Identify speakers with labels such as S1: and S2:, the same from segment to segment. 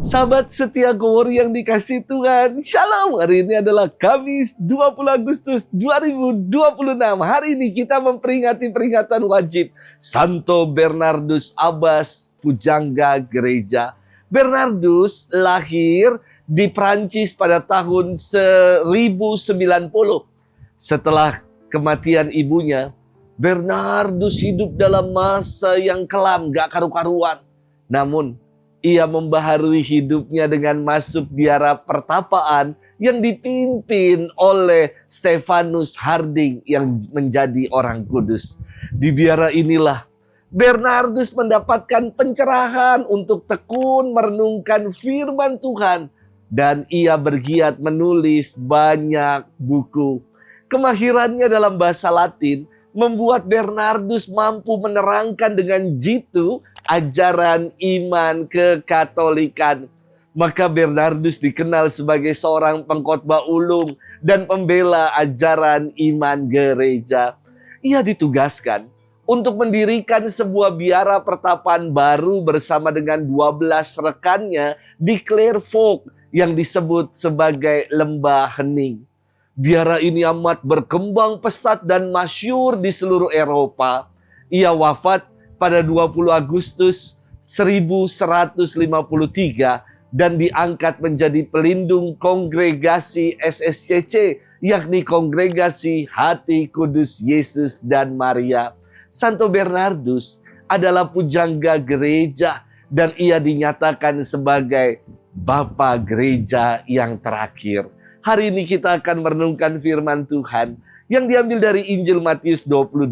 S1: Sahabat setia Gowori yang dikasih Tuhan, Shalom. Hari ini adalah Kamis 20 Agustus 2026. Hari ini kita memperingati peringatan wajib Santo Bernardus Abbas, pujangga gereja. Bernardus lahir di Prancis pada tahun 1090. Setelah kematian ibunya, Bernardus hidup dalam masa yang kelam, gak karu-karuan. Namun, ia membaharui hidupnya dengan masuk biara pertapaan yang dipimpin oleh Stefanus Harding yang menjadi orang kudus. Di biara inilah Bernardus mendapatkan pencerahan untuk tekun merenungkan firman Tuhan. Dan ia bergiat menulis banyak buku. Kemahirannya dalam bahasa Latin membuat Bernardus mampu menerangkan dengan jitu ajaran iman kekatolikan. Maka Bernardus dikenal sebagai seorang pengkhotbah ulung dan pembela ajaran iman gereja. Ia ditugaskan untuk mendirikan sebuah biara pertapaan baru bersama dengan 12 rekannya di Clairvaux yang disebut sebagai Lembah Hening. Biara ini amat berkembang pesat dan masyhur di seluruh Eropa. Ia wafat pada 20 Agustus 1153 dan diangkat menjadi pelindung kongregasi SSCC, yakni Kongregasi Hati Kudus Yesus dan Maria. Santo Bernardus adalah pujangga gereja dan ia dinyatakan sebagai Bapa Gereja yang terakhir. Hari ini kita akan merenungkan firman Tuhan yang diambil dari Injil Matius 22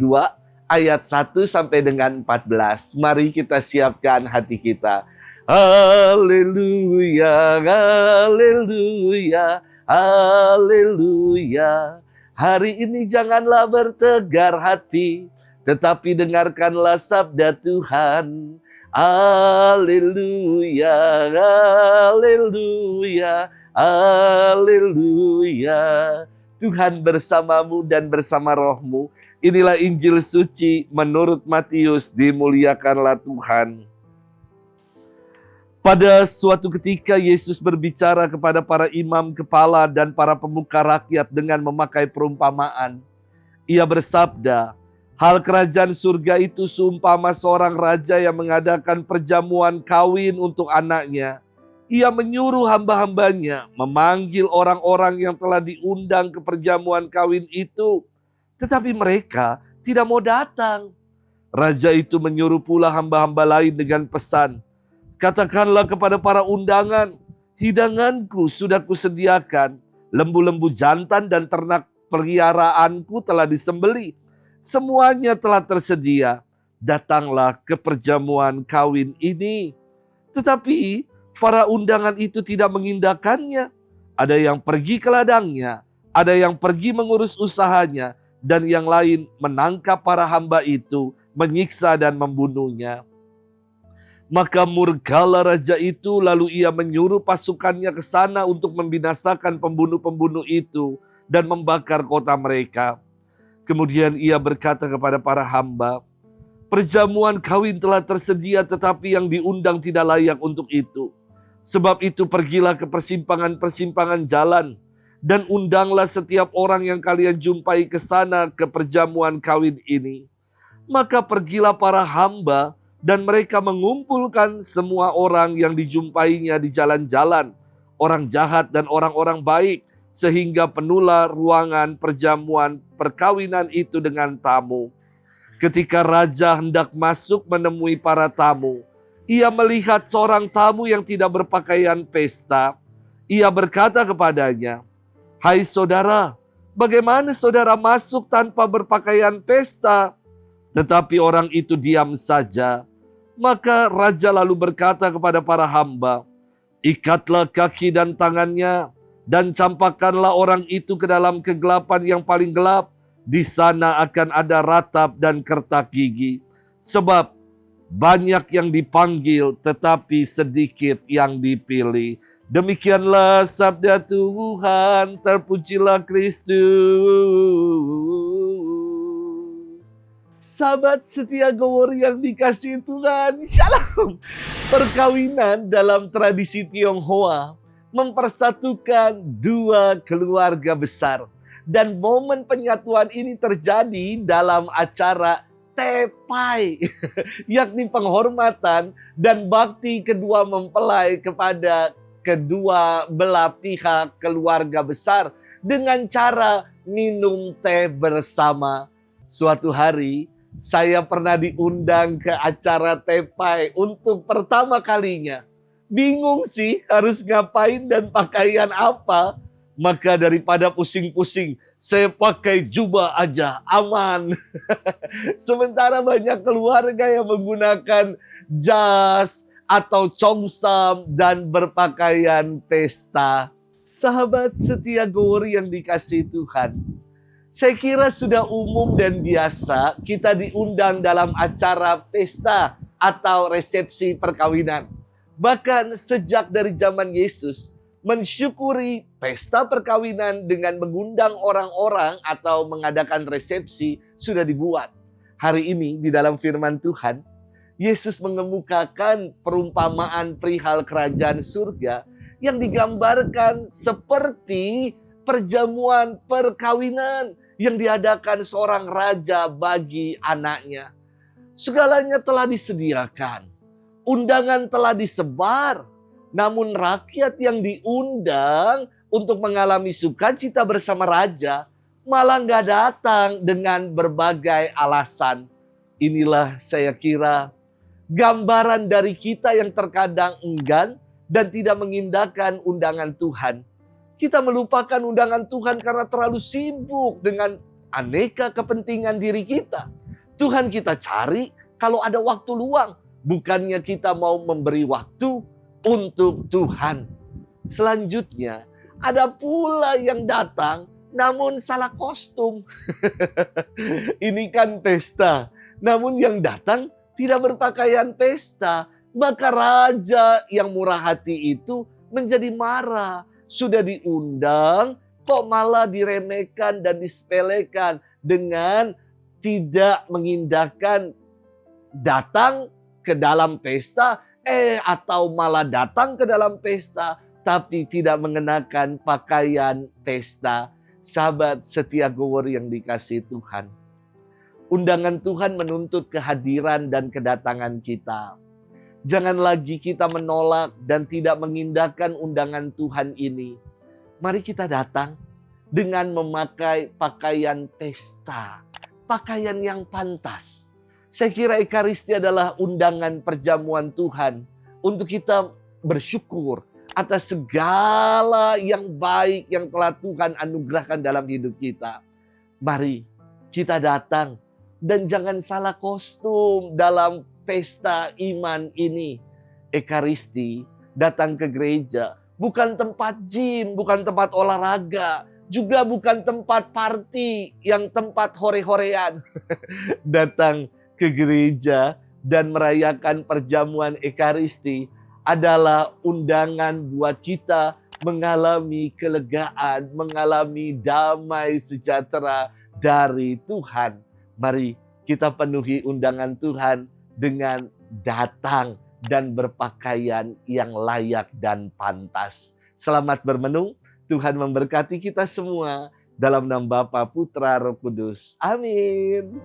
S1: ayat 1 sampai dengan 14. Mari kita siapkan hati kita. Haleluya, haleluya, haleluya. Hari ini janganlah bertegar hati, tetapi dengarkanlah sabda Tuhan. Haleluya, haleluya, haleluya. Tuhan bersamamu dan bersama rohmu. Inilah Injil suci menurut Matius, dimuliakanlah Tuhan. Pada suatu ketika Yesus berbicara kepada para imam kepala dan para pemuka rakyat dengan memakai perumpamaan. Ia bersabda, hal kerajaan surga itu seumpama seorang raja yang mengadakan perjamuan kawin untuk anaknya. Ia menyuruh hamba-hambanya memanggil orang-orang yang telah diundang ke perjamuan kawin itu. Tetapi mereka tidak mau datang. Raja itu menyuruh pula hamba-hamba lain dengan pesan, katakanlah kepada para undangan, hidanganku sudah kusediakan, lembu-lembu jantan dan ternak peliharaanku telah disembelih. Semuanya telah tersedia, datanglah ke perjamuan kawin ini. Tetapi para undangan itu tidak mengindahkannya. Ada yang pergi ke ladangnya, ada yang pergi mengurus usahanya, dan yang lain menangkap para hamba itu, menyiksa dan membunuhnya. Maka murkalah raja itu, lalu ia menyuruh pasukannya ke sana untuk membinasakan pembunuh-pembunuh itu dan membakar kota mereka. Kemudian ia berkata kepada para hamba, perjamuan kawin telah tersedia tetapi yang diundang tidak layak untuk itu. Sebab itu pergilah ke persimpangan-persimpangan jalan dan undanglah setiap orang yang kalian jumpai ke sana ke perjamuan kawin ini. Maka pergilah para hamba dan mereka mengumpulkan semua orang yang dijumpainya di jalan-jalan, orang jahat dan orang-orang baik, sehingga penuhlah ruangan perjamuan perkawinan itu dengan tamu. Ketika raja hendak masuk menemui para tamu, ia melihat seorang tamu yang tidak berpakaian pesta. Ia berkata kepadanya, hai saudara, bagaimana saudara masuk tanpa berpakaian pesta? Tetapi orang itu diam saja. Maka raja lalu berkata kepada para hamba, ikatlah kaki dan tangannya, dan campakkanlah orang itu ke dalam kegelapan yang paling gelap. Di sana akan ada ratap dan kertak gigi. Sebab banyak yang dipanggil, tetapi sedikit yang dipilih. Demikianlah sabda Tuhan, terpujilah Kristus. Sahabat setia Gowori yang dikasihi Tuhan, Shalom. Perkawinan dalam tradisi Tionghoa mempersatukan dua keluarga besar. Dan momen penyatuan ini terjadi dalam acara Tepai, yakni penghormatan dan bakti kedua mempelai kepada kedua belah pihak keluarga besar dengan cara minum teh bersama. Suatu hari saya pernah diundang ke acara Tepai untuk pertama kalinya. Bingung sih harus ngapain dan pakaian apa. Maka daripada pusing-pusing, saya pakai jubah aja, aman. Sementara banyak keluarga yang menggunakan jas atau congsam dan berpakaian pesta. Sahabat setia Gowori yang dikasihi Tuhan, saya kira sudah umum dan biasa kita diundang dalam acara pesta atau resepsi perkawinan. Bahkan sejak dari zaman Yesus, mensyukuri pesta perkawinan dengan mengundang orang-orang atau mengadakan resepsi sudah dibuat. Hari ini di dalam firman Tuhan, Yesus mengemukakan perumpamaan perihal kerajaan surga yang digambarkan seperti perjamuan perkawinan yang diadakan seorang raja bagi anaknya. Segalanya telah disediakan, undangan telah disebar, namun rakyat yang diundang untuk mengalami sukacita bersama raja malah nggak datang dengan berbagai alasan. Inilah saya kira gambaran dari kita yang terkadang enggan dan tidak mengindahkan undangan Tuhan. Kita melupakan undangan Tuhan karena terlalu sibuk dengan aneka kepentingan diri kita. Tuhan kita cari kalau ada waktu luang. Bukannya kita mau memberi waktu untuk Tuhan. Selanjutnya, ada pula yang datang namun salah kostum. Ini kan pesta. Namun yang datang tidak berpakaian pesta. Maka raja yang murah hati itu menjadi marah. Sudah diundang, kok malah diremehkan dan disepelekan dengan tidak mengindahkan datang ke dalam pesta, atau malah datang ke dalam pesta, tapi tidak mengenakan pakaian pesta. Sahabat setia Gowori yang dikasihi Tuhan, undangan Tuhan menuntut kehadiran dan kedatangan kita. Jangan lagi kita menolak dan tidak mengindahkan undangan Tuhan ini. Mari kita datang dengan memakai pakaian pesta, pakaian yang pantas. Saya kira Ekaristi adalah undangan perjamuan Tuhan untuk kita bersyukur atas segala yang baik yang telah Tuhan anugerahkan dalam hidup kita. Mari kita datang dan jangan salah kostum dalam pesta iman ini. Ekaristi, datang ke gereja, bukan tempat gym, bukan tempat olahraga, juga bukan tempat party yang tempat hore-horean. Datang ke gereja dan merayakan perjamuan Ekaristi adalah undangan buat kita mengalami kelegaan, mengalami damai sejahtera dari Tuhan. Mari kita penuhi undangan Tuhan dengan datang dan berpakaian yang layak dan pantas. Selamat bermenung, Tuhan memberkati kita semua dalam nama Bapa, Putra, Roh Kudus. Amin.